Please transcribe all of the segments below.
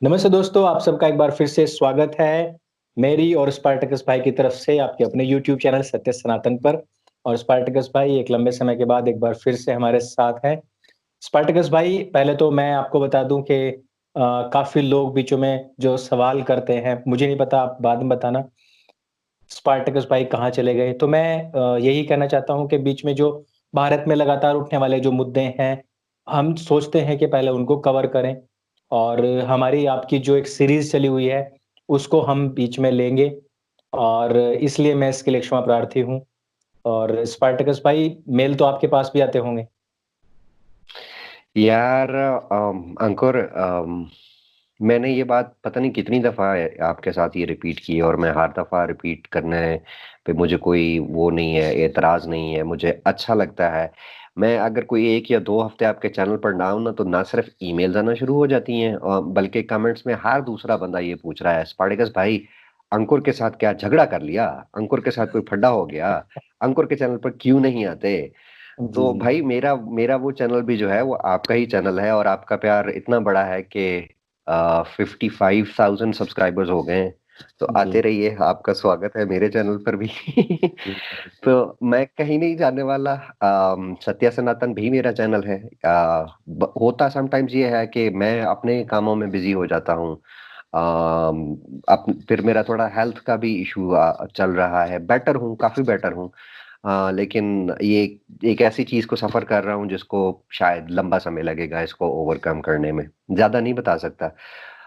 नमस्ते दोस्तों, आप सबका एक बार फिर से स्वागत है मेरी और स्पार्टकस भाई की तरफ से आपके अपने यूट्यूब चैनल सत्य सनातन पर। और स्पार्टकस भाई एक लंबे समय के बाद एक बार फिर से हमारे साथ हैं। स्पार्टकस भाई, पहले तो मैं आपको बता दूँ कि काफ़ी लोग बीचों में जो सवाल करते हैं, मुझे नहीं पता, आप बाद में बताना, स्पार्टकस भाई कहाँ चले गए? तो मैं यही कहना चाहता हूँ कि बीच में जो भारत में लगातार उठने वाले जो मुद्दे हैं, हम सोचते हैं कि पहले उनको कवर करें और हमारी आपकी जो एक सीरीज़ चली हुई है, उसको हम बीच में लेंगे और इसलिए मैं इसके लिए क्षमा प्रार्थी हूँ। और स्पार्टकस भाई, मेल तो आपके पास भी आते होंगे? यार अंकुर, मैंने ये बात पता नहीं कितनी दफा आपके साथ ये रिपीट की है और मैं हर दफा रिपीट करने पे मुझे कोई वो नहीं है, एतराज नहीं है, मुझे अच्छा लगता है। मैं अगर कोई 1 या 2 हफ्ते आपके चैनल पर ना हूं ना, तो ना सिर्फ ईमेल्स आना शुरू हो जाती हैं, और बल्कि कमेंट्स में हर दूसरा बंदा ये पूछ रहा है, स्पार्टकस भाई अंकुर के साथ क्या झगड़ा कर लिया, अंकुर के साथ कोई फड्डा हो गया, अंकुर के चैनल पर क्यों नहीं आते। जी, तो जी। भाई मेरा मेरा वो चैनल भी जो है वो आपका ही चैनल है, और आपका प्यार इतना बड़ा है कि 55,000 सब्सक्राइबर्स हो गए हैं। तो जी, आते रहिए, आपका स्वागत है मेरे चैनल पर भी। जी, तो मैं कहीं नहीं जाने वाला। सत्य सनातन भी मेरा चैनल है। होता समटाइम्स ये है कि मैं अपने कामों में बिजी हो जाता हूँ। फिर मेरा थोड़ा हेल्थ का भी इशू चल रहा है। बेटर हूँ, काफी बेटर हूँ। लेकिन ये एक ऐसी चीज को सफर कर रहा हूँ जिसको शायद लंबा समय लगेगा इसको ओवरकम करने में। ज्यादा नहीं बता सकता।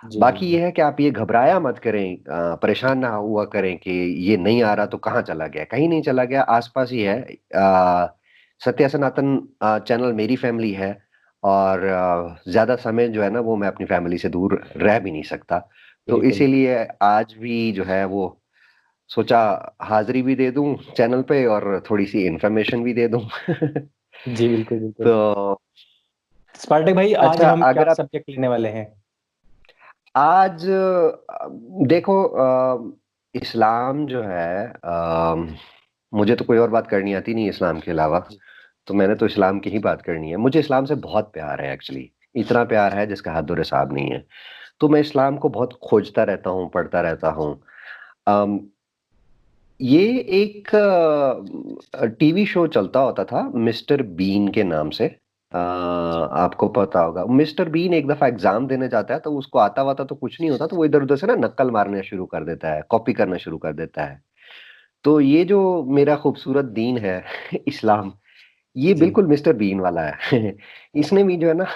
जी, जी, बाकी जी। ये है कि आप ये घबराया मत करें, परेशान ना हुआ करें कि ये नहीं आ रहा तो कहाँ चला गया। कहीं नहीं चला गया, आसपास ही है। सत्य सनातन चैनल मेरी फैमिली है, और ज्यादा समय जो है ना वो मैं अपनी फैमिली से दूर रह भी नहीं सकता। तो बिल्कुल। इसीलिए आज भी जो है वो सोचा हाजिरी भी दे दूं चैनल पे और थोड़ी सी इंफॉर्मेशन भी दे दूं। जी, बिल्कुल, बिल्कुल। तो स्पार्टक भाई, आज अच्छा, हम क्या अगर आप सब्जेक्ट लेने वाले हैं? आज देखो, इस्लाम जो है, मुझे तो कोई और बात करनी आती नहीं इस्लाम के अलावा। जी, तो मैंने तो इस्लाम की ही बात करनी है। मुझे इस्लाम से बहुत प्यार है एक्चुअली। इतना प्यार है जिसका हद और हिसाब नहीं है। तो मैं इस्लाम को बहुत खोजता रहता हूँ, पढ़ता रहता हूँ। अम, ये एक टीवी शो चलता होता था मिस्टर बीन के नाम से। जी। आपको पता होगा, मिस्टर बीन एक दफा एग्जाम देने जाता है, तो उसको आता वाता तो कुछ नहीं होता, तो वो इधर उधर से ना नक्कल मारना शुरू कर देता है, कॉपी करना शुरू कर देता है। तो ये जो मेरा खूबसूरत दीन है इस्लाम, ये जी, बिल्कुल मिस्टर बीन वाला है। इसने भी जो है ना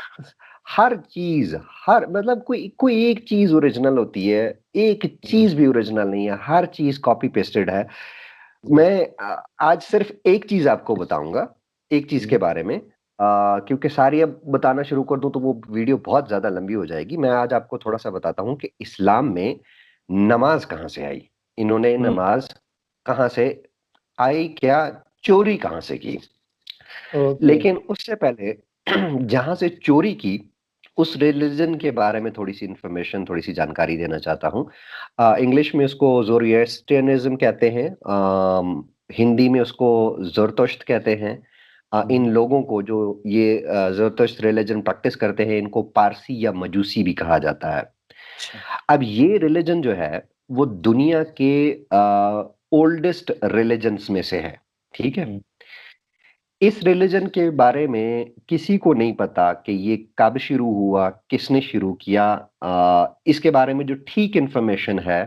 हर चीज, हर मतलब कोई कोई एक चीज ओरिजिनल होती है, एक हुँ, चीज भी ओरिजिनल नहीं है, हर चीज कॉपी पेस्टेड है। जी, मैं आज सिर्फ एक चीज आपको बताऊंगा, एक चीज के जी, बारे में। क्योंकि सारी अब बताना शुरू कर दूं तो वो वीडियो बहुत ज्यादा लंबी हो जाएगी। मैं आज आपको थोड़ा सा बताता हूँ कि इस्लाम में नमाज कहाँ से आई, इन्होंने हुँ, नमाज कहाँ से आई, क्या चोरी कहाँ से की। ओके, लेकिन उससे पहले जहां से चोरी की, उस रिलीजन के बारे में थोड़ी सी इंफॉर्मेशन, थोड़ी सी जानकारी देना चाहता हूँ। इंग्लिश में उसको ज़ोरिएस्ट्रियनिज्म कहते हैं, हिंदी में उसको ज़रतुश्त कहते हैं। इन हुँ, लोगों को जो ये ज़रतुश्त रिलीजन प्रैक्टिस करते हैं, इनको पारसी या मजूसी भी कहा जाता है। अच्छा, अब ये रिलीजन जो है वो दुनिया के ओल्डेस्ट रिलीजन्स में से है। ठीक है। हुँ, इस रिलीजन के बारे में किसी को नहीं पता कि ये कब शुरू हुआ, किसने शुरू किया। इसके बारे में जो ठीक इंफॉर्मेशन है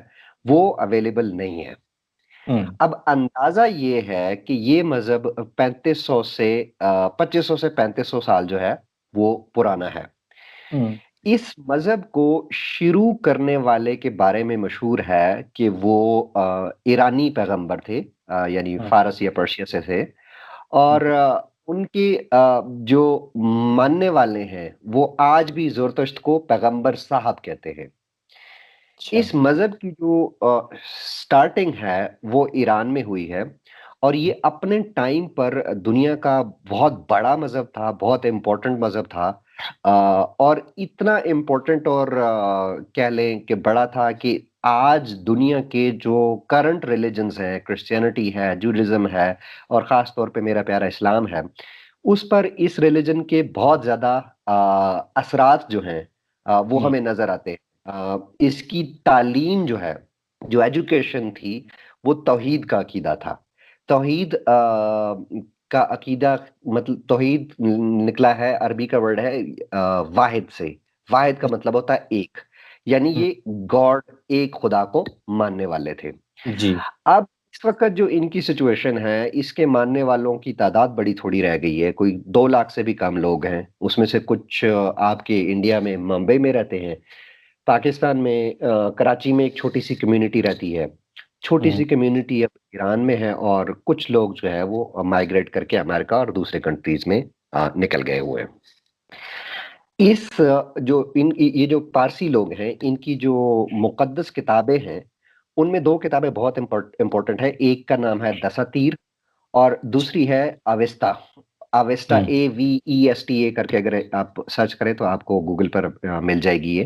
वो अवेलेबल नहीं है। हुँ, अब अंदाजा ये है कि ये मजहब 3500 से 2500 से 3500 साल जो है वो पुराना है। हुँ, इस मजहब को शुरू करने वाले के बारे में मशहूर है कि वो ईरानी पैगंबर थे, यानी हाँ, फारस या पर्शिया से थे। हुँ, और उनके जो मानने वाले हैं वो आज भी ज़रतुश्त को पैगंबर साहब कहते हैं। अच्छा, इस मज़हब की जो स्टार्टिंग है वो ईरान में हुई है, और ये अपने टाइम पर दुनिया का बहुत बड़ा मज़हब था, बहुत इम्पोर्टेंट मज़हब था। और इतना इम्पोर्टेंट और कह लें कि बड़ा था कि आज दुनिया के जो करंट रिलिजन्स हैं, क्रिश्चियनिटी है, जूडाइज़्म है, और ख़ास तौर पे मेरा प्यारा इस्लाम है, उस पर इस रिलिजन के बहुत ज़्यादा असरात जो हैं वो हुँ, हमें नज़र आते हैं। इसकी तालीम जो है, जो एजुकेशन थी, वो तौहीद का अकीदा था। तौहीद का अकीदा मतलब तौहीद निकला है, अरबी का वर्ड है वाहिद से। वाहिद का मतलब होता है एक, यानी ये गॉड, एक खुदा को मानने वाले थे। जी। अब इस वक्त जो इनकी सिचुएशन है, इसके मानने वालों की तादाद बड़ी थोड़ी रह गई है, कोई 2 लाख से भी कम लोग हैं। उसमें से कुछ आपके इंडिया में मुंबई में रहते हैं, पाकिस्तान में कराची में एक छोटी सी कम्युनिटी रहती है, छोटी सी कम्युनिटी अब ईरान में है, और कुछ लोग जो है वो माइग्रेट करके अमेरिका और दूसरे कंट्रीज में निकल गए हुए हैं। इस जो इन ये जो पारसी लोग हैं, इनकी जो मुकद्दस किताबें हैं, उनमें 2 किताबें बहुत इम्पोर्टेंट है। एक का नाम है दसातीर और दूसरी है अवेस्ता। अवेस्टा हम्म। AVESTA करके अगर आप सर्च करें तो आपको गूगल पर मिल जाएगी ये।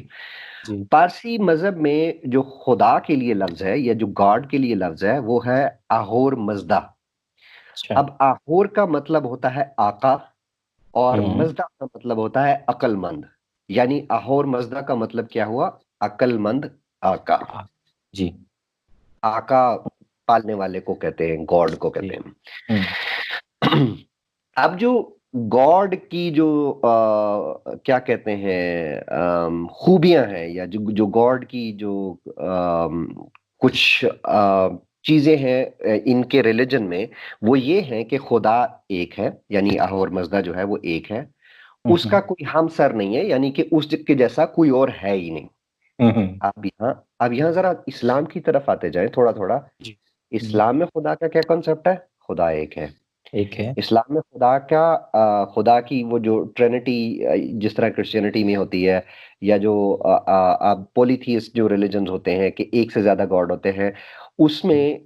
जी। पारसी मजहब में जो खुदा के लिए लफ्ज है या जो गॉड के लिए लफ्ज है वो है आहोर मजदा। अच्छा। अब आहोर का मतलब होता है आका, और हम्म। मजदा का मतलब होता है अक्लमंद। यानी आहोर मजदा का मतलब क्या हुआ? अक्लमंद आका। आ, जी। आका पालने वाले को कहते हैं, गॉड को जी। कहते हैं। हम्म। अब जो गॉड की जो क्या कहते हैं खूबियां हैं, या जो जो गॉड की जो कुछ चीजें हैं इनके रिलीजन में, वो ये है कि खुदा एक है, यानी अहोर मजदा जो है वो एक है। उसका हम्म। कोई हमसर नहीं है, यानी कि उसके जैसा कोई और है ही नहीं। हम्म। अब यहाँ जरा इस्लाम की तरफ आते जाए थोड़ा थोड़ा। जी। इस्लाम में खुदा का क्या कॉन्सेप्ट है? खुदा एक है। एक है। इस्लाम में खुदा की वो जो ट्रिनिटी, जिस तरह क्रिश्चियनिटी में होती है, या जो पॉलीथीइस्ट जो रिलीजन्स होते हैं कि एक से ज्यादा गॉड होते हैं, उसमें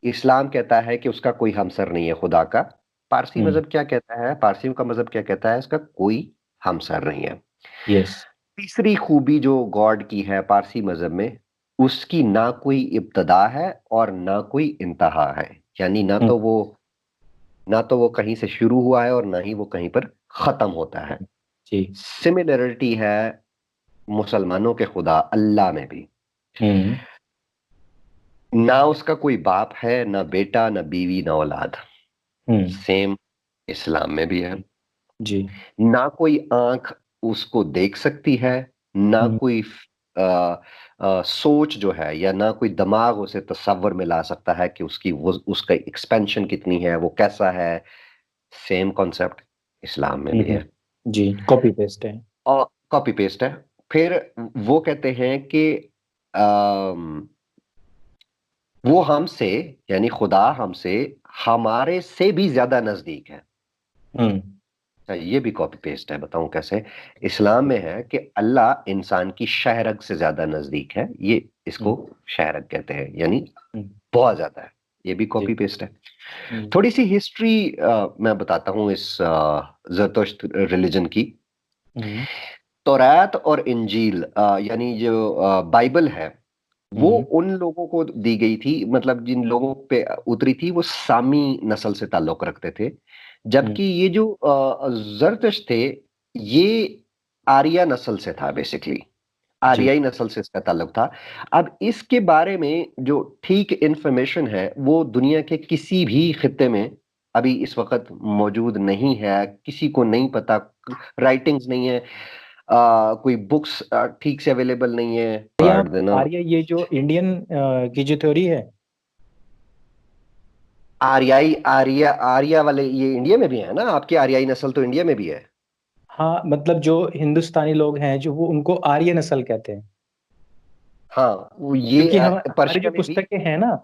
इस्लाम कहता है कि उसका कोई हमसर नहीं है खुदा का। पारसी हम्म। मजहब क्या कहता है? पारसियों का मजहब क्या कहता है? इसका कोई हमसर नहीं है। यस। तीसरी खूबी जो गॉड की है पारसी मजहब में, उसकी ना कोई इब्तदा है और ना कोई इंतहा है। यानी ना तो वो कहीं से शुरू हुआ है और ना ही वो कहीं पर खत्म होता है। जी। सिमिलरिटी है मुसलमानों के खुदा अल्लाह में भी। हम्म। ना उसका कोई बाप है, ना बेटा, ना बीवी, ना औलाद। हम्म। सेम इस्लाम में भी है। जी। ना कोई आंख उसको देख सकती है, ना हम्म। कोई सोच जो है, या ना कोई दिमाग उसे तसव्वुर में ला सकता है कि उसका एक्सपेंशन कितनी है, वो कैसा है। सेम कॉन्सेप्ट इस्लाम में भी हम्म। है, जी। कॉपी पेस्ट है। और कॉपी पेस्ट है। फिर वो कहते हैं कि अम, वो हमसे, यानी खुदा हमसे हमारे से भी ज्यादा नजदीक है। हम्म। ये भी कॉपी पेस्ट है, बताऊं कैसे? इस्लाम में है कि अल्लाह इंसान की शहरग से ज्यादा नजदीक है, ये इसको हम्म। शहरग कहते हैं, यानी हम्म। बहुत ज्यादा है। ये भी जी। कॉपी पेस्ट है। हम्म। थोड़ी सी हिस्ट्री मैं बताता हूँ इस जरतुश्त रिलीजन की। हम्म। तौरात और इंजील, यानी जो बाइबल है, वो हम्म। उन लोगों को दी गई थी, मतलब जिन लोगों पे उतरी थी वो सामी नस्ल से ताल्लुक रखते थे। हम्म। जबकि ये जो जरतुश थे, ये आर्या नस्ल से था बेसिकली। जी। आर्याई नस्ल से इसका ताल्लुक था। अब इसके बारे में जो ठीक इंफॉर्मेशन है वो दुनिया के किसी भी खित्ते में अभी इस वक्त मौजूद नहीं है, किसी को नहीं पता। राइटिंग्स नहीं है, कोई बुक्स ठीक से अवेलेबल नहीं है, आर्या। पढ़ देना। आर्या ये जो इंडियन की जो थ्योरी है। आर्याई आर्या आर्या वाले ये इंडिया में भी है ना? आपकी आर्याई नस्ल तो इंडिया में भी है। हाँ, मतलब जो हिंदुस्तानी लोग हैं जो वो उनको आर्य नस्ल कहते हैं। हाँ, वो ये क्योंकि हम हमारी जो पर्शिया में भी। पुस्तकें हैं ना,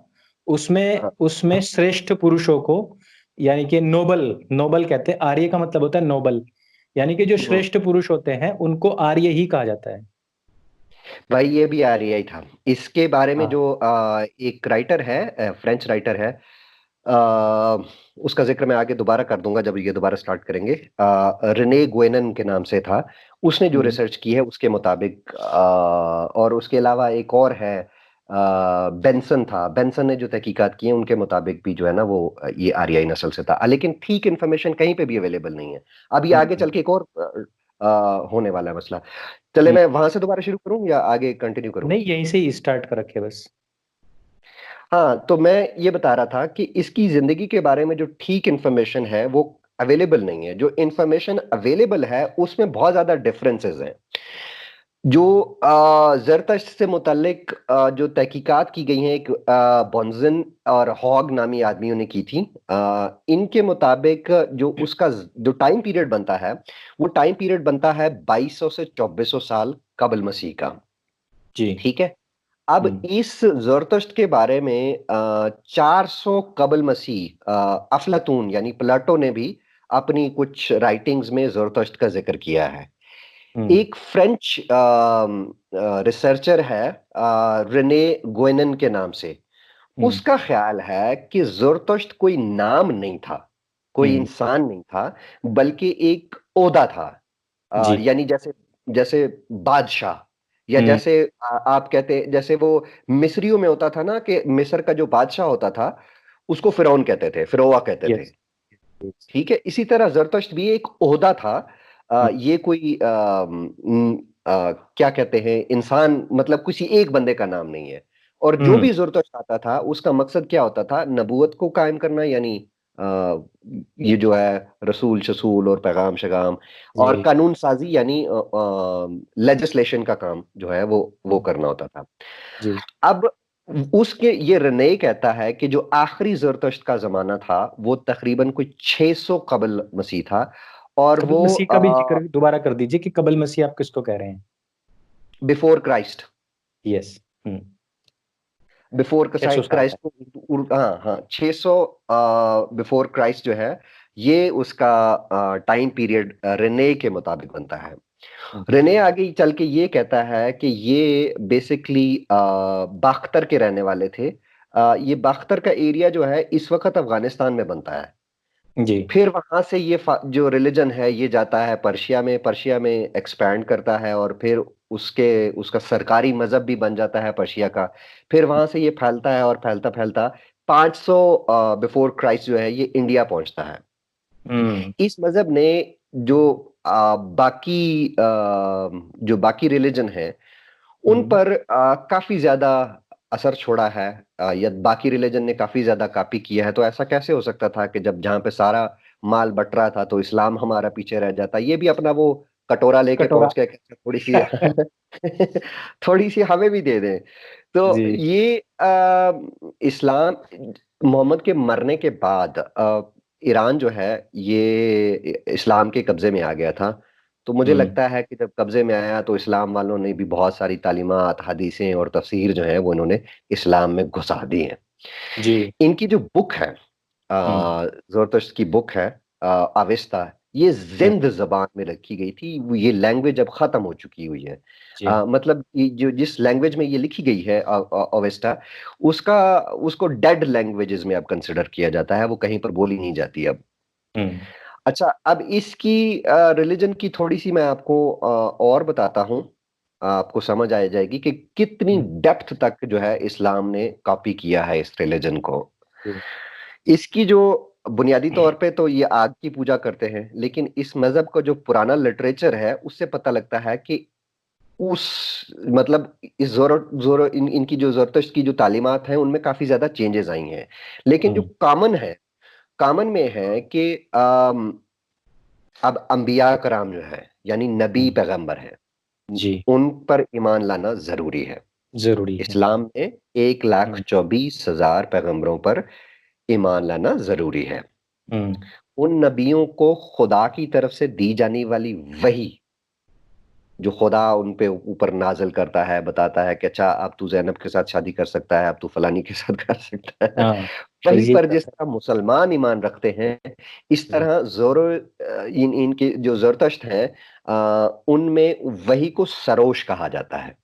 उसमें हाँ, उसमें श्रेष्ठ पुरुषों को, यानी कि नोबल, नोबल कहते हैं। आर्य का मतलब होता है नोबल, यानी कि जो हम्म, श्रेष्ठ पुरुष होते हैं उनको आर्य ही कहा जाता है। भाई ये भी आर्याई था। इसके बारे में हाँ। जो एक राइटर है, फ्रेंच राइटर है, आ, उसका जिक्र मैं आगे दोबारा कर दूंगा जब ये दोबारा स्टार्ट करेंगे। रेने गुएनन के नाम से था। उसने जो हम्म। रिसर्च की है उसके मुताबिक, और उसके अलावा एक और है, बेंसन था। बेंसन ने जो तहकीकात की है उनके मुताबिक भी जो है ना वो ये आर्याई नस्ल से था, लेकिन ठीक इन्फॉर्मेशन कहीं पे भी अवेलेबल नहीं है। अब ये आगे हम्म। चल के एक और होने वाला है मसला। चले मैं वहां से दोबारा शुरू करूं या आगे कंटिन्यू करूं? नहीं, यहीं से ही स्टार्ट कर रखे बस। हाँ, तो मैं ये बता रहा था कि इसकी जिंदगी के बारे में जो ठीक इंफॉर्मेशन है वो अवेलेबल नहीं है। जो इंफॉर्मेशन अवेलेबल है उसमें बहुत ज्यादा डिफरेंसेस हैं। जो ज़रतश्त से मुतल्लिक जो तहकीकात की गई हैं, एक बॉन्जन और हॉग नामी आदमियों ने की थी। इनके मुताबिक जो उसका जो टाइम पीरियड बनता है, वो टाइम पीरियड बनता है 2200 से 2400 साल कबल मसीह का। जी। ठीक है। अब इस ज़रतुश्त के बारे में 400 कबल मसीह अफलातून यानी प्लेटो ने भी अपनी कुछ राइटिंग्स में ज़रतुश्त का जिक्र किया है। एक फ्रेंच रिसर्चर है रेने गुएनन के नाम से। उसका ख्याल है कि ज़रतुश्त कोई नाम नहीं था, कोई इंसान नहीं था, बल्कि एक ओहदा था। जी। यानी जैसे जैसे बादशाह, या जैसे आप कहते जैसे वो मिस्रियों में होता था ना कि मिस्र का जो बादशाह होता था उसको फिरौन कहते थे, फिरौआ कहते थे। यस। ठीक है, इसी तरह ज़रतुश्त भी एक ओहदा था। ये कोई क्या कहते हैं, इंसान मतलब किसी एक बंदे का नाम नहीं है। और जो भी ज़रतुश्त आता था उसका मकसद क्या होता था? नबूवत को कायम करना, यानी ये जो है रसूल शसूल और पैगाम शगाम और जी। कानून साजी, यानी लेजिस्लेशन का काम जो है वो करना होता था। जी। अब उसके ये रने कहता है कि जो आखिरी ज़रतुश्त का ज़माना था वो तकरीबन कोई 600 कबल मसीह था। और कबल वो मसीह का भी जिक्र दोबारा कर दीजिए कि कबल मसीह आप किसको कह रहे हैं? Before Christ, yes. बिफोर 600 साल क्राइस्ट तक। को, हाँ हाँ, 600 बिफोर क्राइस्ट जो है, ये उसका टाइम पीरियड रेने के मुताबिक बनता है। हुँ। रेने आगे चल के ये कहता है कि ये बेसिकली बाख्तर के रहने वाले थे। ये बाख्तर का एरिया जो है इस वक्त अफगानिस्तान में बनता है। जी। फिर वहां से ये जो रिलीजन है ये जाता है पर्शिया में, पर्शिया में एक्सपैंड करता है, और फिर उसके उसका सरकारी मजहब भी बन जाता है पर्शिया का। फिर वहां से ये फैलता है और फैलता फैलता 500 बिफोर क्राइस्ट जो है ये इंडिया पहुंचता है। इस मजहब ने जो जो बाकी रिलीजन है उन पर काफी ज्यादा असर छोड़ा है, या बाकी रिलीजन ने काफी ज्यादा कॉपी किया है। तो ऐसा कैसे हो सकता था कि जब जहां पे सारा माल बट रहा था तो इस्लाम हमारा पीछे रह जाता? ये भी अपना वो कटोरा लेके कटोरा। पहुंच गए कि थोड़ी सी थोड़ी सी हमें भी दे दें। तो जी। ये इस्लाम मोहम्मद के मरने के बाद ईरान जो है ये इस्लाम के कब्जे में आ गया था। तो मुझे लगता है कि जब कब्जे में आया तो इस्लाम वालों ने भी बहुत सारी तालीमात, हदीसें और तफसीर जो है वो इन्होंने इस्लाम में घुसा दी हैं। जी। इनकी जो बुक है, ज़रतुश्त की बुक है अवेस्ता, ये जिंद ज़बान में रखी गई थी। ये लैंग्वेज अब खत्म हो चुकी हुई है। जी। मतलब ये जो जिस लैंग्वेज में ये लिखी गई है अवेस्टा, उसका उसको डेड लैंग्वेजेस में अब कंसिडर किया जाता है, वो कहीं पर बोली नहीं जाती अब। अच्छा, अब इसकी रिलीजन की थोड़ी-सी मैं आपको और बताता हूँ, आपको समझ आ जाएगी कि कितनी डेप्थ तक जो है इस्लाम ने कॉपी किया है इस रिलीजन को। जी। इसकी जो बुनियादी तौर पे तो ये आग की पूजा करते हैं, लेकिन इस मज़हब का जो पुराना लिटरेचर है, उससे पता लगता है कि उस मतलब इस ज़ोरो ज़ोरो इन इनकी जो ज़रतुश्त की जो तालीमात हैं, उनमें काफ़ी ज़्यादा चेंजेज़ आई हैं। लेकिन जो कॉमन में है कि अब अंबिया कराम जो है, यानी नबी पैगंबर हैं, जी। उन पर ईमान लाना ज़रूरी है। ज़रूरी है। इस्लाम में 1,24,000 पैगंबरों पर ईमान लाना ज़रूरी है। हुँ। उन नबियों को खुदा की तरफ से दी जाने वाली वही, जो खुदा उन पे ऊपर नाज़िल करता है, बताता है कि अच्छा अब तू ज़ैनब के साथ शादी कर सकता है, अब तू फलानी के साथ कर सकता है। हाँ, वही तज़यीक़ पर जिस करता है। तरह मुसलमान ईमान रखते हैं, इस जी। तरह इनके जो ज़रतुश्त हैं, उनमें वही को सरोश कहा जाता है।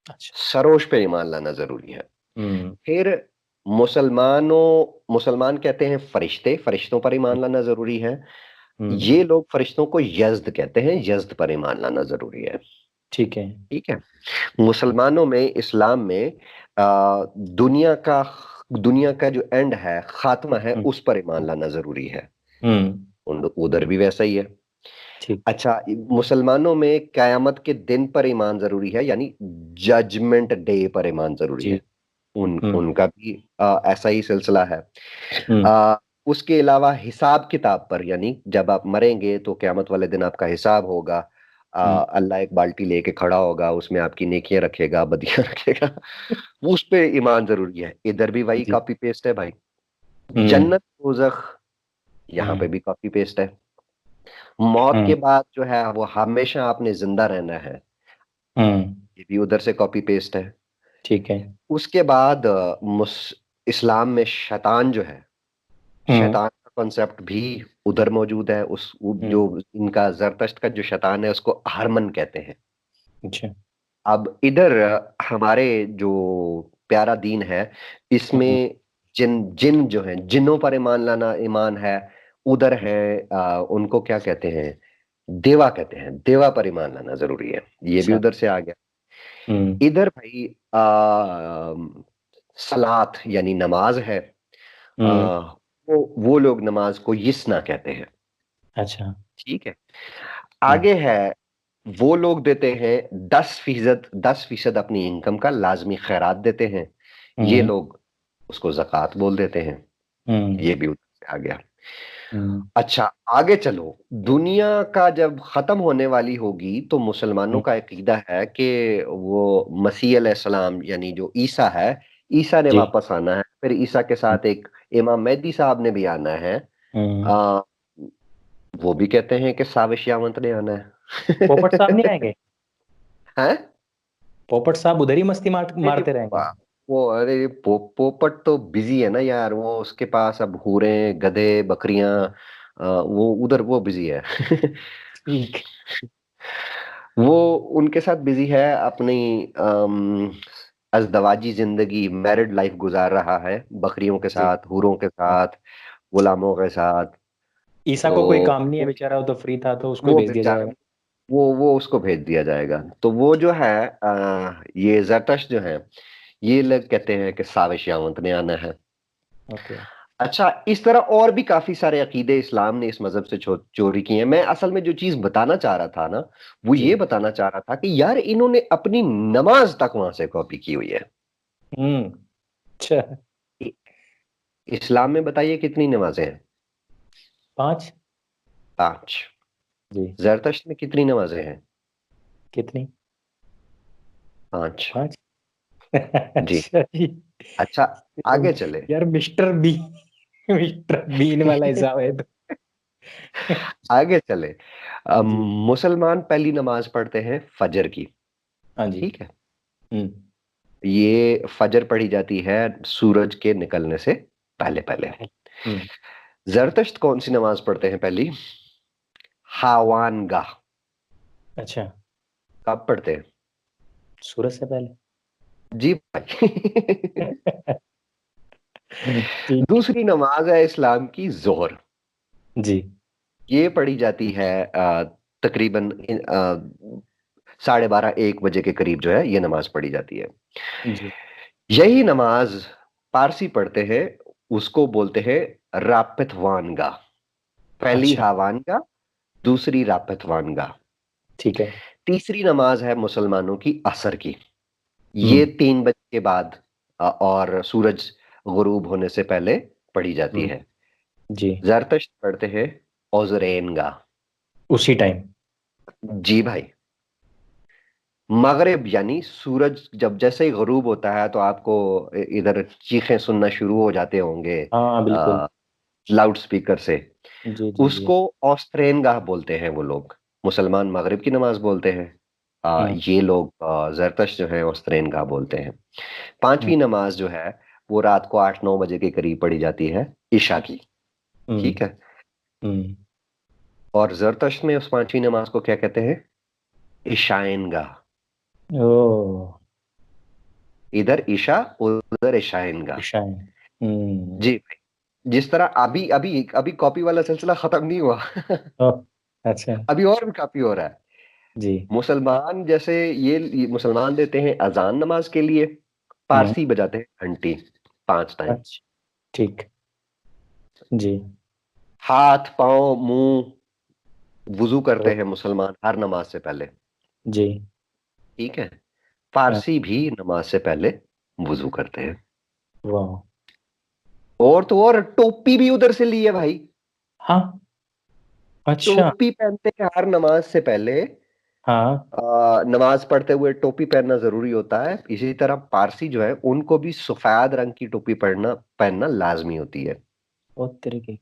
अच्छा। सरोश पे ईमान लाना ज़रूरी है। हुँ। फिर मुसलमान कहते हैं फरिश्ते, फरिश्तों पर ईमान लाना ज़रूरी है। हुँ। ये लोग फरिश्तों को यज़्द कहते हैं, यज़्द पर ईमान लाना ज़रूरी है। ठीक है। ठीक है? मुसलमानों में, इस्लाम में दुनिया का जो एंड है, खात्मा है, हुँ। उस पर ईमान लाना ज़रूरी है। हुँ। उधर भी वैसा ही है। ठीक। अच्छा, मुसलमानों में कयामत के दिन पर ईमान जरूरी है, यानी जजमेंट डे पर ईमान जरूरी जी। है। हम्म। उनका भी ऐसा ही सिलसिला है। हम्म। आ, उसके अलावा हिसाब किताब पर, यानी जब आप मरेंगे तो क़यामत वाले दिन आपका हिसाब होगा। हम्म। अल्लाह एक बाल्टी लेके खड़ा होगा, उसमें आपकी नेकियां रखेगा, बदियां रखेगा। उस पे ईमान जरूरी है। इधर भी वही जी। कॉपी पेस्ट है भाई। हम्म। जन्नत दोज़ख, यहाँ पे हम्म। भी कॉपी पेस्ट है। मौत हम्म। के बाद जो है वो हमेशा आपने जिंदा रहना है, हम्म। ये भी उधर से कॉपी पेस्ट है। ठीक है। उसके बाद इस्लाम में शैतान जो है, हम्म। शैतान का कॉन्सेप्ट भी उधर मौजूद है। जो हम्म। इनका जरतश्त का जो शैतान है उसको हरमन कहते हैं। अच्छा। अब इधर हमारे जो प्यारा दीन है, हम्म। इसमें जिन जिन जो है, जिन्नों पर ईमान लाना ईमान है। उधर है उनको क्या कहते हैं, देवा कहते हैं, देवा पर ईमान लाना जरूरी है। ये भी अच्छा। उधर से आ गया। हम्म। इधर भाई सलात यानी नमाज है। आ, हम्म। वो लोग नमाज को यिस्ना कहते हैं। अच्छा। ठीक है। हम्म। आगे है, वो लोग देते हैं 10%, 10% अपनी इनकम का लाजमी खैरात देते हैं। ये हम्म। लोग उसको ज़कात बोल देते हैं। हम्म। ये भी उधर से आ गया। हम्म। अच्छा, आगे चलो। दुनिया का जब खत्म होने वाली होगी तो मुसलमानों हम्म। का अकीदा है कि वो मसीह अलैहिस्सलाम यानी जो ईसा है, ईसा ने जी। वापस आना है। फिर ईसा के हम्म। साथ एक इमाम मेहदी साहब ने भी आना है। हम्म। आ, वो भी कहते हैं कि साविश यावंत ने आना पोपट साहब नहीं है। आएंगे? हैं? पोपट साहब उधर ही मस्ती नहीं, मारते रहेंगे। वो अरे पोपट तो बिजी है ना यार, वो उसके पास अब हूरे, गधे, बकरियां, वो उधर वो बिजी है। ठीक। वो उनके साथ बिजी है, अपनी अज़दवाजी जिंदगी, मैरिड लाइफ गुजार रहा है, बकरियों के जी। साथ, हूरों के हाँ। साथ, गुलामों के साथ। ईसा को कोई तो काम नहीं है बेचारा, वो तो फ्री था तो उसको ही वो भेज दिया बेचारा, जाएगा। वो उसको भेज दिया जाएगा। तो वो जो है ये जरतश जो है, ये लोग कहते हैं कि साविश यावंत ने आना है। ओके। अच्छा, इस तरह और भी काफी सारे अकीदे इस्लाम ने इस मजहब से चोरी किए हैं। मैं असल में जो चीज बताना चाह रहा था ना, वो जी। ये बताना चाह रहा था कि यार इन्होंने अपनी नमाज तक वहां से कॉपी की हुई है। हम्म। अच्छा। इ- इस्लाम में बताइए कितनी नमाजें हैं? 5। 5। जी। जरदश्त में कितनी नमाजें हैं? कितनी? 5। 5। जी। अच्छा जी। अच्छा, आगे चले। यार मिस्टर बी, मिस्टर बीन वाला हिसाब है तो। आगे चले। जी। मुसलमान पहली नमाज पढ़ते हैं फजर की। हाँ जी। ठीक है। हम्म। ये फजर पढ़ी जाती है सूरज के निकलने से पहले पहले। पहले। हम्म। जरदश्त कौन सी नमाज पढ़ते हैं पहली? हावान गाह। अच्छा। कब पढ़ते हैं? सूरज से पहले। जी भाई। ठीक। दूसरी नमाज है इस्लाम की जोहर। जी। ये पढ़ी जाती है तकरीबन 12:30 1 बजे के करीब जो है ये नमाज पढ़ी जाती है। जी। यही नमाज पारसी पढ़ते हैं, उसको बोलते हैं रापितवानगा। पहली अच्छा। हावानगा, दूसरी रापितवानगा। ठीक है। तीसरी नमाज है मुसलमानों की असर की। ये हम्म। 3 बजे के बाद और सूरज गुरूब होने से पहले पढ़ी जाती हम्म। है। जी। जरतश्त पढ़ते हैं ओजरेनगा। उसी टाइम। जी भाई। मगरिब यानी सूरज जब जैसे ही गुरूब होता है तो आपको इधर चीखें सुनना शुरू हो जाते होंगे हाँ बिल्कुल। लाउड स्पीकर से। जी जी जी। उसको औस्त्रेनगाह बोलते हैं वो लोग। मुसलमान मगरिब की नमाज बोलते हैं, हम्म। ये लोग जरतश जो है औस्त्रेनगाह बोलते हैं। हम्म। पांचवी नमाज जो है वो रात को 8 9 बजे के करीब पढ़ी जाती है, इशा की। हम्म। ठीक है। हम्म। और जरतश में उस पांचवी नमाज को क्या कहते हैं? इशाइनगाह। ओ। इधर ईशा, उधर इशाइनगाह। शायन। हम्म। जी भाई। जिस तरह अभी अभी अभी कॉपी वाला सिलसिला खत्म नहीं हुआ। ओ। अच्छा। अभी और भी काफी हो रहा है। जी। मुसलमान जैसे ये मुसलमान देते हैं अजान नमाज के लिए, हम्म। पारसी बजाते हैं घंटी 5 टाइम। अच्छा। ठीक। जी। हाथ पांव मुंह वुजू करते ओ, हैं मुसलमान हर नमाज से पहले। जी। ठीक है। हाँ, पारसी भी नमाज से पहले वुजू करते हैं। वाह। और तो और टोपी भी उधर से ली है भाई। हाँ, अच्छा। टोपी पहनते हैं हर नमाज से पहले। हाँ, नमाज पढ़ते हुए टोपी पहनना जरूरी होता है। इसी तरह पारसी जो है उनको भी सफेद रंग की टोपी पहनना पहनना लाजमी होती है। बहुत तरीके।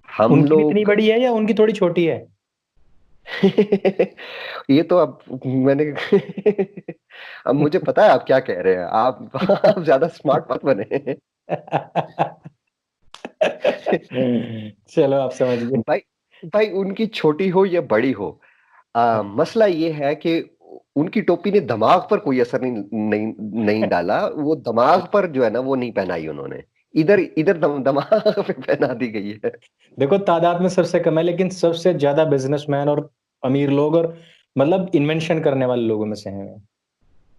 हम उनकी भी इतनी लोग बड़ी है या उनकी थोड़ी छोटी है? ये तो अब मैंने अब मुझे पता है आप क्या कह रहे हैं। आप ज्यादा स्मार्ट मत बने। चलो, आप समझ गए। भाई भाई उनकी छोटी हो या बड़ी हो, मसला ये है कि उनकी टोपी ने दिमाग पर कोई असर नहीं डाला। वो दिमाग पर जो है ना वो नहीं पहनाई उन्होंने। इधर इधर दिमाग पे पहना दी गई है। देखो, तादाद में सबसे कम है, लेकिन सबसे ज्यादा बिजनेसमैन और अमीर लोग और मतलब इन्वेंशन करने वाले लोगों में से हैं।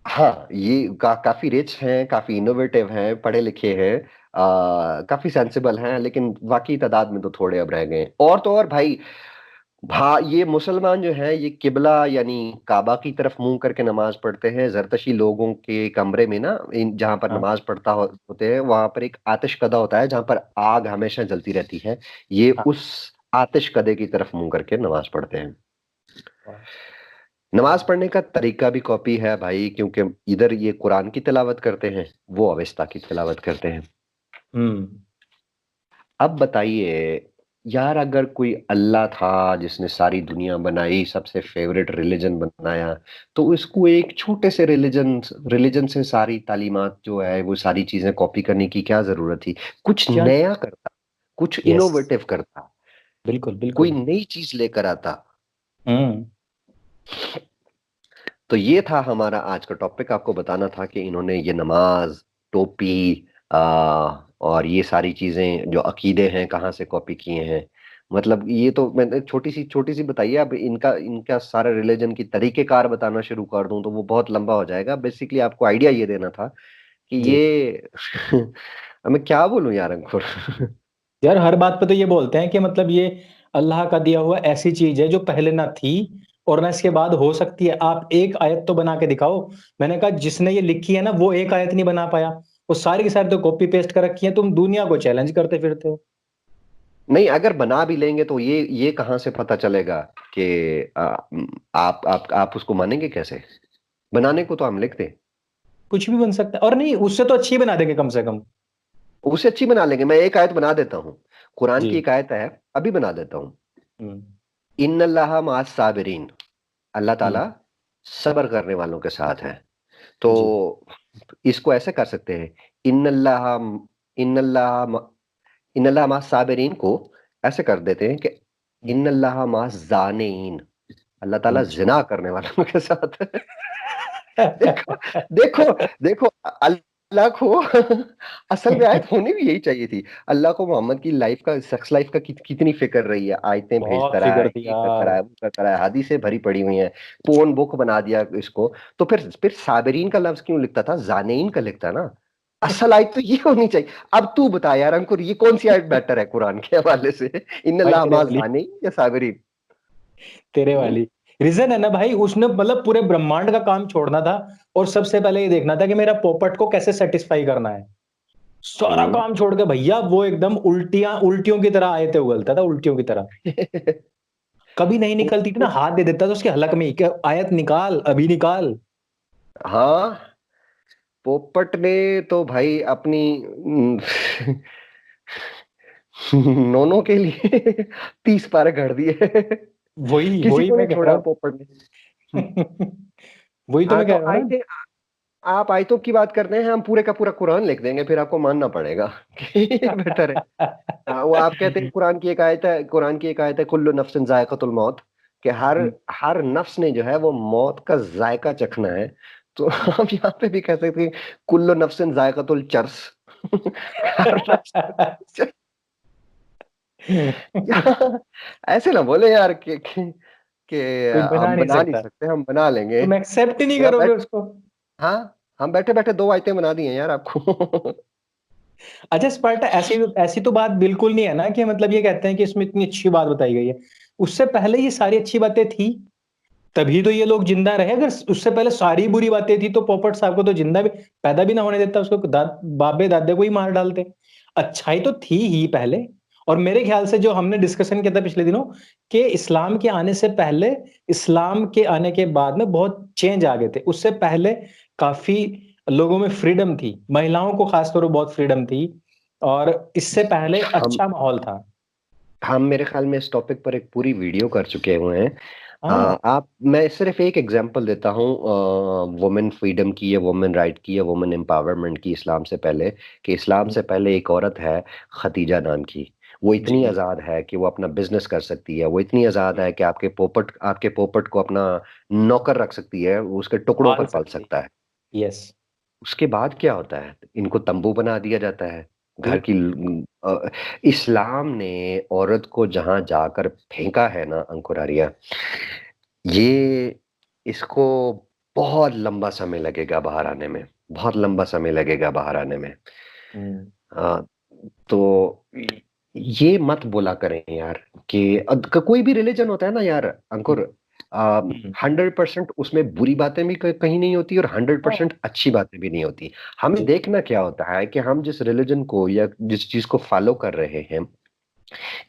हाँ, ये काफी रिच हैं, काफी इनोवेटिव हैं, पढ़े लिखे हैं, काफी सेंसिबल हैं, लेकिन वाकई तादाद में तो थोड़े अब रह गए। और तो और भाई, ये मुसलमान जो है ये किबला यानी काबा की तरफ मुंह करके नमाज पढ़ते हैं। जरतशी लोगों के कमरे में ना, इन जहां पर हाँ, नमाज होते हैं वहां पर एक आतिशकदा होता है जहां पर आग हमेशा जलती रहती है। ये हाँ, उस आतिशकदे की तरफ मुंह करके नमाज पढ़ते हैं। हाँ। नमाज पढ़ने का तरीका भी कॉपी है भाई, क्योंकि इधर ये कुरान की तिलावत करते हैं, वो अवेस्ता की तिलावत करते हैं। हम्म। अब बताइए यार, अगर कोई अल्लाह था जिसने सारी दुनिया बनाई, सबसे फेवरेट रिलीजन बनाया, तो उसको एक छोटे से रिलीजन से सारी तालीमात जो है वो सारी चीजें कॉपी करने की क्या जरूरत थी? कुछ क्या? नया करता, कुछ यस, इनोवेटिव करता, बिल्कुल, कोई बिल्कुल। नई चीज लेकर आता। हम्म। तो ये था हमारा आज का टॉपिक। आपको बताना था कि इन्होंने ये नमाज, टोपी, और ये सारी चीजें जो अकीदे हैं कहाँ से कॉपी किए हैं। मतलब ये तो मैंने छोटी सी बताइए। अब इनका इनका सारा रिलीजन की तरीकेकार बताना शुरू कर दूं तो वो बहुत लंबा हो जाएगा। बेसिकली आपको आइडिया ये देना था कि जी। ये अब मैं क्या बोलूं यार अंकुर। यार, हर बात पे तो ये बोलते हैं कि मतलब ये अल्लाह का दिया हुआ ऐसी चीज है जो पहले ना थी और ना इसके बाद हो सकती है। आप एक आयत तो बना के दिखाओ। मैंने कहा, जिसने ये लिखी है ना, वो एक आयत नहीं बना पाया। वो सारी की सारी तो कॉपी पेस्ट कर रखी है। तुम दुनिया को चैलेंज करते फिरते हो। नहीं, अगर बना भी लेंगे तो ये कहाँ से पता चलेगा कि आप उसको मानेंगे कैसे? बनाने को तो हम लिख दें। कुछ भी बन सकता है, और नहीं, उससे तो अच्छी बना देंगे कम से कम। उसे अच्छी बना लेंगे। मैं एक आयत बना देता हूँ। कुरान की जी। एक आयत है, अभी बना देता हूँ। हम्म। इन्नल्लाह मास साबिरीन। अल्लाह हम्म। ताला सब्र करने वालों के साथ है। तो जी। इसको ऐसे कर सकते हैं। इन्नल्लाह इन्नल्लाह इन्नल्लाह मास साबिरीन को ऐसे कर देते हैं कि इन्नल्लाह मास जानीन। अल्लाह ताला अच्छा। जिना करने वालों के साथ है। देखो देखो देखो, अल्लाह को असल में आयत होनी भी यही चाहिए थी। अल्लाह को मोहम्मद की लाइफ का, सेक्स लाइफ का कितनी फिक्र रही है। आयतें भेजता बहुत रहा है, फिकर थी ये करता रहा यार। है, वो करता रहा है, हदीसें भरी पड़ी हुई हैं, पोन बुक बना दिया इसको। तो फिर साबिरीन का लफ्ज क्यों लिखता था, जानेइन का लिखता ना। असल आयत तो ये होनी चाहिए। अब तू बता यार अंकुर, ये कौन सी आयत बेटर है कुरान के हवाले से? भाई, इन्नल्लाह तेरे मा वाली। जानेइन या साबिरीन? तेरे हम्म? वाली। रीजन है ना भाई, उसने मतलब पूरे ब्रह्मांड का काम छोड़ना था और सबसे पहले ये देखना था कि मेरा पोपट को कैसे सेटिस्फाई करना है। सारा हम्म। काम छोड़ के भैया वो एकदम उल्टियों की तरह आए थे, उगलता था उल्टियों की तरह। कभी नहीं निकलती थी ना, हाथ दे देता था उसके हलक में ही, कि आयत निकाल, अभी निकाल। हाँ, पोपट ने तो भाई अपनी नोनों के लिए 30 पारे कर दिए। वही किसी वही को नहीं मैं कह रहा छोड़ा पोपट ने। हूँ। वही तो हाँ, मैं तो कह रहा हूँ ना। आयतें, आप आयतों की बात करते हैं, हम पूरे का पूरा कुरान लिख देंगे, फिर आपको मानना पड़ेगा कि ये बेटर है। हाँ, वो आप कहते हैं कुरान की एक आयत है, कुल्लु नफ्सिन जायकातुल मौत, कि हर हम्म, हर नफ्स ने जो है वो मौत का जायका चखना है। तो हम्म। हम यहाँ पे भी कह सकते हैं कुल्लु नफ्सिन जायकातुल चर्स। हर नफ्स यार, ऐसे ना बोले यार कि कोई बना हम नहीं बना नहीं सकता। सकते, हम बना लेंगे। तुम एक्सेप्ट ही नहीं जरा करोगे बैठ, उसको। हाँ, हम बैठे बैठे 2 आयतें बना दी हैं यार आपको। अच्छा स्पार्टा, ऐसी ऐसी तो बात बिल्कुल नहीं है ना कि मतलब ये कहते हैं कि इसमें इतनी अच्छी बात बताई गई है। उससे पहले ये सारी अच्छी बातें थी, तभी तो ये लोग जिंदा रहे। अगर उससे पहले सारी बुरी बातें थी तो पोपट साहब को तो जिंदा भी पैदा भी ना होने देता, उसको बाबे दादे को ही मार डालते। अच्छाई तो थी ही पहले। और मेरे ख्याल से जो हमने डिस्कशन किया था पिछले दिनों कि इस्लाम के आने से पहले, इस्लाम के आने के बाद में बहुत चेंज आ गए थे। उससे पहले काफी लोगों में फ्रीडम थी, महिलाओं को खासतौर पर बहुत फ्रीडम थी, और इससे पहले हम अच्छा माहौल था। हम मेरे ख्याल में इस टॉपिक पर एक पूरी वीडियो कर चुके हुए हैं। हाँ। आप मैं सिर्फ एक एग्जांपल देता हूँ वुमेन फ्रीडम की या वुमेन राइट की या वुमेन एम्पावरमेंट की इस्लाम से पहले। कि इस्लाम से पहले एक औरत है खदीजा नाम की, वो इतनी जी। आज़ाद है कि वो अपना बिजनेस कर सकती है, वो इतनी आज़ाद है कि आपके पोपट को अपना नौकर रख सकती है, वो उसके टुकड़ों पाल पर पल सकते। सकता है। यस। उसके बाद क्या होता है? इनको तंबू बना दिया जाता है। घर की बिल्कुल। इस्लाम ने औरत को जहाँ जाकर फेंका है ना अंकुर आर्या, ये इसको बहुत लंबा समय लगेगा बाहर आने में, बहुत लंबा समय लगेगा बाहर आने में। हम्म। अ, तो ये मत बोला करें यार कि कोई भी रिलीजन होता है ना यार अंकुर, हम्म। 100% उसमें बुरी बातें भी कहीं नहीं होती और हाँ। 100% अच्छी बातें भी नहीं होती। हमें जी। देखना क्या होता है कि हम जिस रिलीजन को या जिस चीज को फॉलो कर रहे हैं,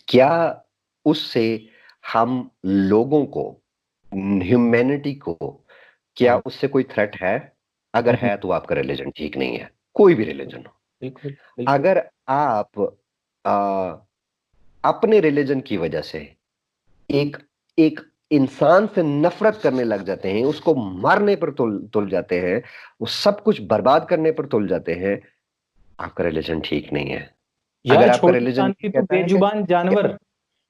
क्या उससे हम लोगों को, ह्यूमैनिटी को, क्या हाँ। उससे कोई थ्रेट है? अगर हम्म। है तो आपका रिलीजन ठीक नहीं है, कोई भी रिलीजन हो। बिल्कुल बिल्कुल। अगर आप आ, अपने रिलीजन की वजह से एक एक इंसान से नफरत करने लग जाते हैं, उसको मारने पर तुल तुल जाते हैं, वो सब कुछ बर्बाद करने पर तुल जाते हैं, आपका रिलीजन ठीक नहीं है। यार अगर आपका छोटी रिलीजन शांति ये तो कहता है बेजुबान कि जानवर,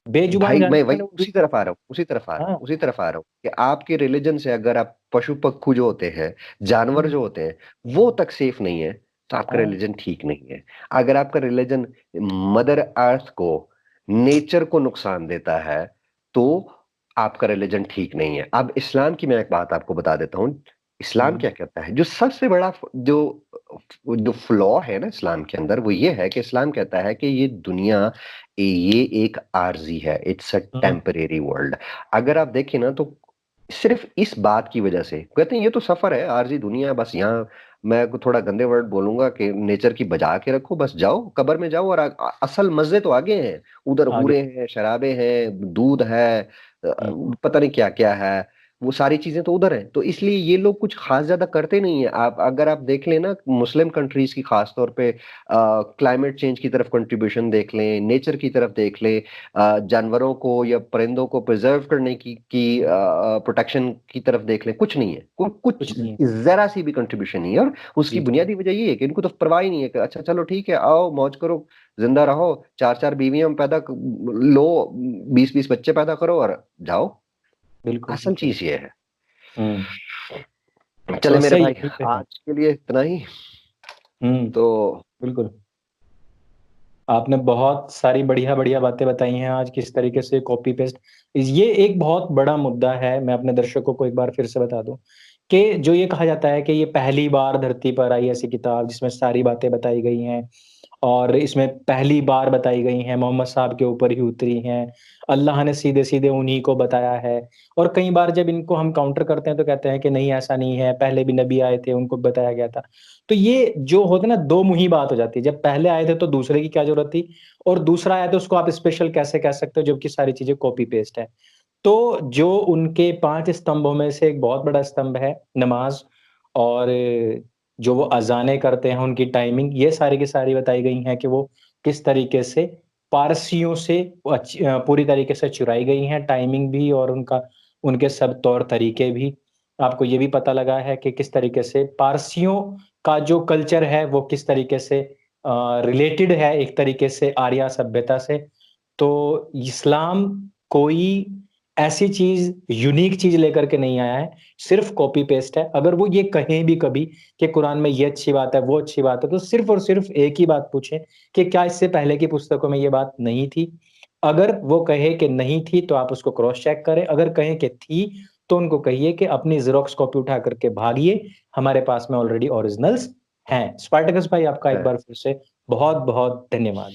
बेजुबान भाई मैं जानवर वही मैंने उसी उर्दू तरफ आ रहा हूँ, उसी तरफ आ रहा हूँ, हाँ। उसी तरफ आ रहा हूँ कि आपके रिलीजन से अगर आप पशु पक्षी जो होते हैं, जानवर हम्म। जो होते हैं, वो तक सेफ नहीं है, तो आपका हाँ। रिलीजन ठीक नहीं है। अगर आपका रिलीजन मदर अर्थ को, नेचर को नुकसान देता है, तो आपका रिलीजन ठीक नहीं है। अब इस्लाम की मैं एक बात आपको बता देता हूँ। इस्लाम हम्म। क्या कहता है? जो सबसे बड़ा जो जो फ्लॉ है ना इस्लाम के अंदर, वो ये है कि इस्लाम कहता है कि ये दुनिया, ये एक आरजी है, it's a hmm. Temporary world. अगर आप देखें ना तो सिर्फ इस बात की वजह से कहते हैं ये तो सफर है, आरजी दुनिया है, बस यहाँ मैं थोड़ा गंदे वर्ड बोलूंगा कि नेचर की बजा के रखो, बस जाओ कब्र में जाओ और असल मजे तो आगे हैं। उधर आगे। हूरें हैं, शराबे हैं, दूध है, पता नहीं क्या क्या है, वो सारी चीजें तो उधर हैं। तो इसलिए ये लोग कुछ खास ज्यादा करते नहीं है। आप अगर आप देख लें ना मुस्लिम कंट्रीज की खास तौर पे, क्लाइमेट चेंज की तरफ कंट्रीब्यूशन देख लें, नेचर की तरफ देख लें, जानवरों को या परिंदों को प्रिजर्व करने की प्रोटेक्शन की तरफ देख लें, कुछ नहीं है, कुछ कुछ नहीं है। जरा सी भी कंट्रीब्यूशन नहीं है। और उसकी जी जी। बुनियादी वजह ये है कि इनको तो परवाह ही नहीं है कि अच्छा चलो ठीक है, आओ मौज करो, जिंदा रहो, चार चार बीवियां लो, 20-20 बच्चे पैदा करो और जाओ। बिल्कुल असल बिल्कुल। चीज ये है। हम्म। चले मेरे समस्या भाई, यहीं पे है। आज के लिए इतना ही। हम्म। तो बिल्कुल। आपने बहुत सारी बढ़िया बढ़िया बातें बताई हैं आज, किस तरीके से कॉपी पेस्ट, ये एक बहुत बड़ा मुद्दा है। मैं अपने दर्शकों को एक बार फिर से बता दूं कि जो ये कहा जाता है कि ये पहली बार धरती पर आई ऐसी किताब जिसमें सारी बातें बताई गई हैं, और इसमें पहली बार बताई गई हैं, मोहम्मद साहब के ऊपर ही उतरी हैं, अल्लाह ने सीधे-सीधे उन्हीं को बताया है। और कई बार जब इनको हम काउंटर करते हैं तो कहते हैं कि नहीं ऐसा नहीं है, पहले भी नबी आए थे, उनको बताया गया था। तो ये जो होता है ना, दो मुही बात हो जाती है, जब पहले आए थे तो दूसरे की क्या ज़रूरत थी, और दूसरा आया तो उसको आप स्पेशल कैसे कह सकते हो जबकि सारी चीज़ें कॉपी पेस्ट है। तो जो उनके 5 स्तंभों में से एक बहुत बड़ा स्तंभ है नमाज़, और जो वो अज़ानें करते हैं, उनकी टाइमिंग, ये सारी की सारी बताई गई हैं कि वो किस तरीके से पारसियों से पूरी तरीके से चुराई गई हैं, टाइमिंग भी और उनका उनके सब तौर-तरीके भी। आपको ये भी पता लगा है कि किस तरीके से पारसियों का जो कल्चर है, वो किस तरीके से रिलेटेड है एक तरीके से आर्या सभ्यता से। तो इस्लाम कोई ऐसी चीज़, यूनिक चीज़ लेकर के नहीं आया है, सिर्फ़ कॉपी पेस्ट है। अगर वो ये कहें भी कभी कि कुरान में ये अच्छी बात है, वो अच्छी बात है, तो सिर्फ़ और सिर्फ़ एक ही बात पूछें कि क्या इससे पहले की पुस्तकों में ये बात नहीं थी? अगर वो कहे कि नहीं थी, तो आप उसको क्रॉस चेक करें, अगर कहें कि थी, तो उनको कहिए कि अपनी ज़ेरॉक्स कॉपी उठा कर के भागिए, हमारे पास में ऑलरेडी ओरिजिनल्स हैं। स्पार्टकस भाई, आपका एक बार फिर से बहुत-बहुत धन्यवाद।